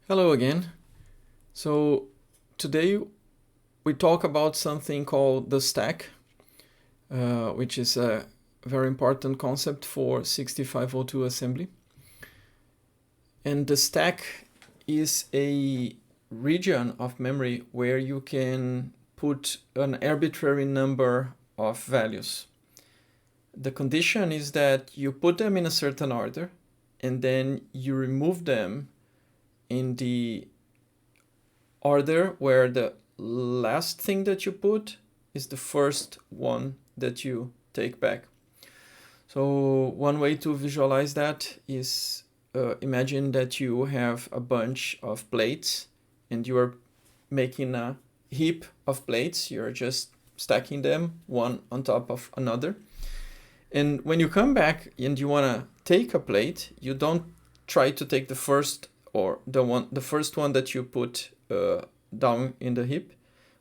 Hello again. So today we talk about something called the stack, which is a very important concept for 6502 assembly. And the stack is a region of memory where you can put an arbitrary number of values. The condition is that you put them in a certain order and then you remove them in the order where the last thing that you put is the first one that you take back. So one way to visualize that is imagine that you have a bunch of plates and you are making a heap of plates. You're just stacking them one on top of another. And when you come back and you want to take a plate, you don't try to take the first or the first one that you put down in the heap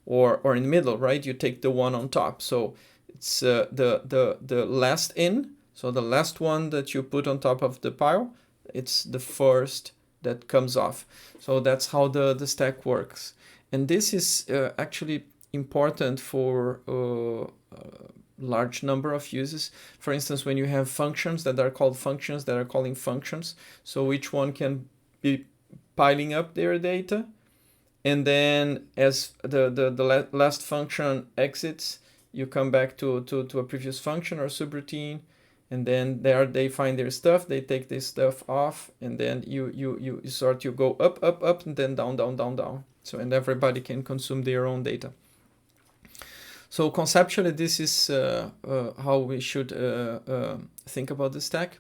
or in the middle, right? You take the one on top. So it's the last in. So the last one that you put on top of the pile, it's the first that comes off. So that's how the stack works. And this is actually important for large number of uses. For instance, when you have functions that are called functions that are calling functions, so each one can be piling up their data, and then as the last function exits, you come back to a previous function or subroutine, and then there they find their stuff, they take this stuff off, and then you go up, and then down. So, and everybody can consume their own data. So conceptually, this is how we should think about the stack.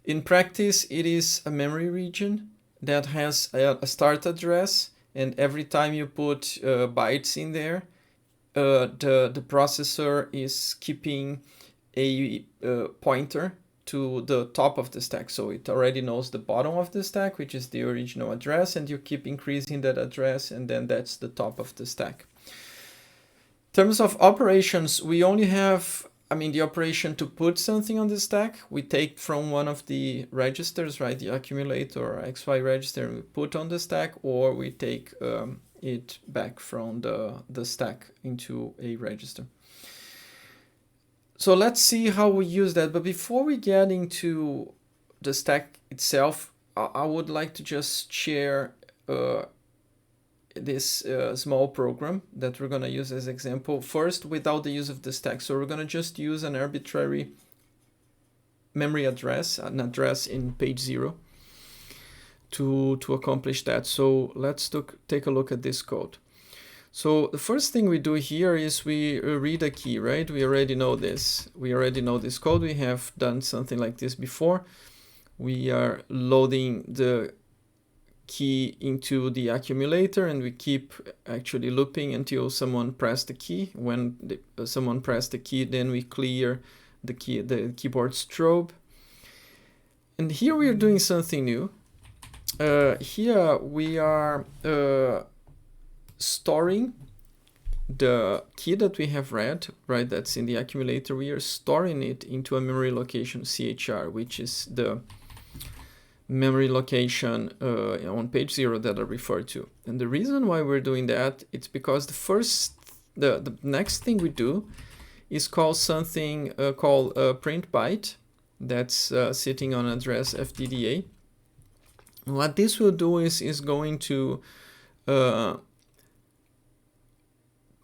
In practice, it is a memory region that has a start address, and every time you put bytes in there, the processor is keeping a pointer to the top of the stack. So it already knows the bottom of the stack, which is the original address, and you keep increasing that address, and then that's the top of the stack. In terms of operations, we only have, the operation to put something on the stack. We take from one of the registers, right, the accumulator or XY register, and we put on the stack, or we take it back from the stack into a register. So let's see how we use that. But before we get into the stack itself, I would like to just share this small program that we're going to use as example first without the use of the stack. So we're going to just use an arbitrary memory address, an address in page 0 to accomplish that. So let's take a look at this code. So the first thing we do here is we read a key, right? We already know this. We already know this code. We have done something like this before. We are loading the key into the accumulator, and we keep actually looping until someone pressed the key. When someone pressed the key, then we clear the keyboard strobe. And here we are doing something new. Here we are storing the key that we have read, right? That's in the accumulator. We are storing it into a memory location CHR, which is the memory location on page 0 that I referred to. And the reason why we're doing that, it's because the next thing we do is call something called print byte that's sitting on address FDDA. And what this will do is going to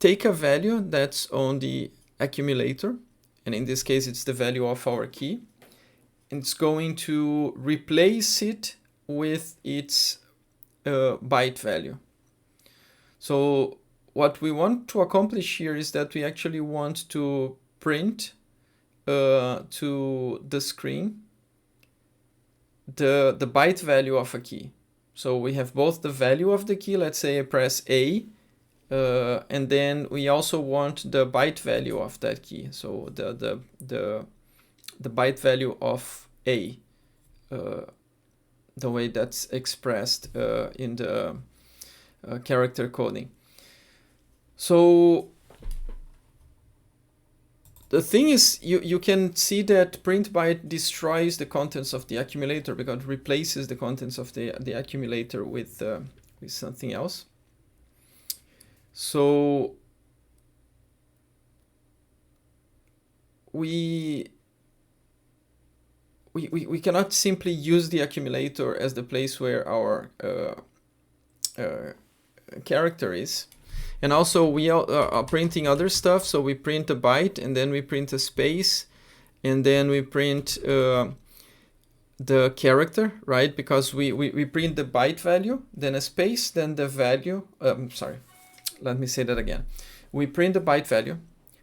take a value that's on the accumulator, and in this case it's the value of our key. It's going to replace it with its byte value. So what we want to accomplish here is that we actually want to print to the screen the byte value of a key. So we have both the value of the key, let's say I press A, and then we also want the byte value of that key. So the byte value of A, the way that's expressed in the character coding. So the thing is, you can see that print byte destroys the contents of the accumulator because it replaces the contents of the accumulator with something else. So we cannot simply use the accumulator as the place where our character is. And also we are printing other stuff. So we print a byte and then we print a space and then we print the character, right? Because we print the byte value, then a space, then the value. Sorry, let me say that again. We print the byte value,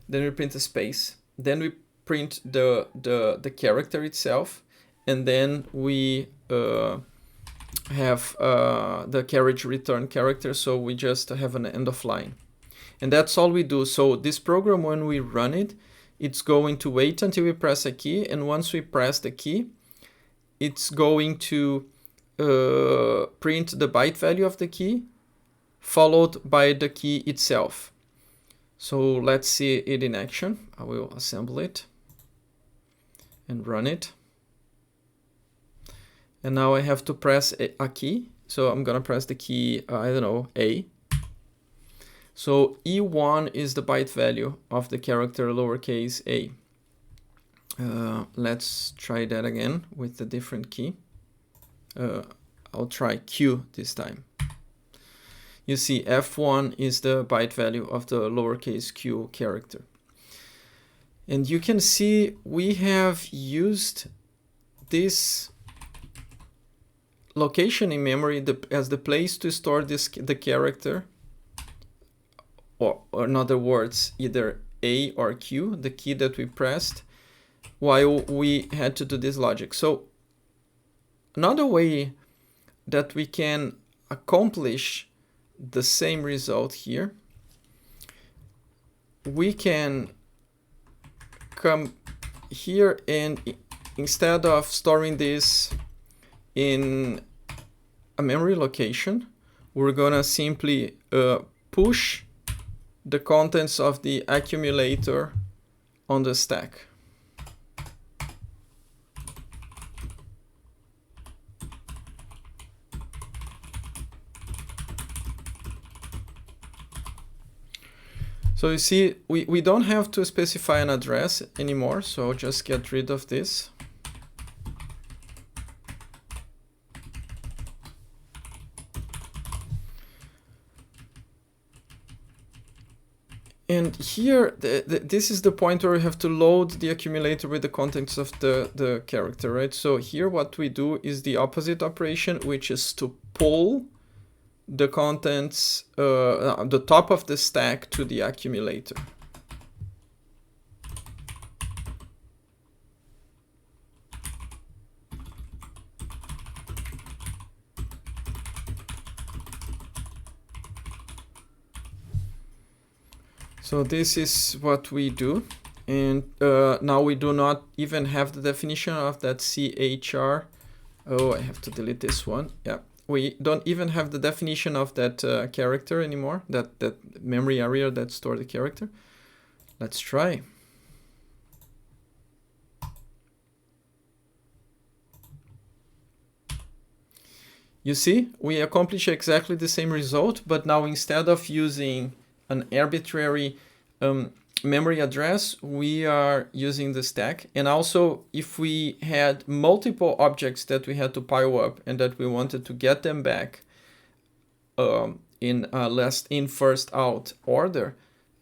then we print a space, then we print the character itself, and then we have the carriage return character, so we just have an end of line. And that's all we do. So this program, when we run it, it's going to wait until we press a key, and once we press the key, it's going to print the byte value of the key, followed by the key itself. So let's see it in action. I will assemble it and run it. And now I have to press a key. So I'm gonna press the key, I don't know, A. So E1 is the byte value of the character lowercase a. Let's try that again with a different key. I'll try Q this time. You see F1 is the byte value of the lowercase q character. And you can see we have used this location in memory as the place to store the character, or in other words, either A or Q, the key that we pressed, while we had to do this logic. So another way that we can accomplish the same result here, we can come here and instead of storing this in a memory location, we're gonna simply push the contents of the accumulator on the stack. So you see, we don't have to specify an address anymore, so I'll just get rid of this. And here, this is the point where we have to load the accumulator with the contents of the character, right? So here what we do is the opposite operation, which is to pull the contents, the top of the stack to the accumulator. So this is what we do. And now we do not even have the definition of that CHR. Oh, I have to delete this one. Yeah. We don't even have the definition of that character anymore, that memory area that stores the character. Let's try. You see, we accomplish exactly the same result, but now instead of using an arbitrary memory address, we are using the stack. And also, if we had multiple objects that we had to pile up and that we wanted to get them back in last in first out order,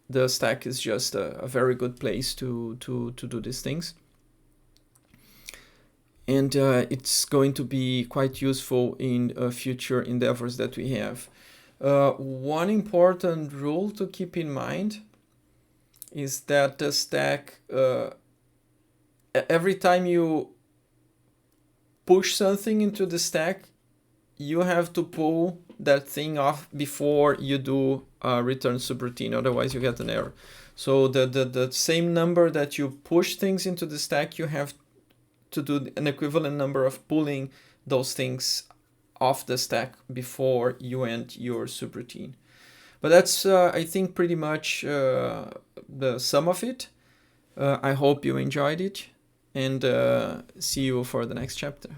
the stack is just a very good place to do these things. And it's going to be quite useful in future endeavors that we have. One important rule to keep in mind is that the stack, every time you push something into the stack, you have to pull that thing off before you do a return subroutine, otherwise you get an error. So the same number that you push things into the stack, you have to do an equivalent number of pulling those things off the stack before you end your subroutine. But that's, I think, pretty much the sum of it. I hope you enjoyed it, and see you for the next chapter.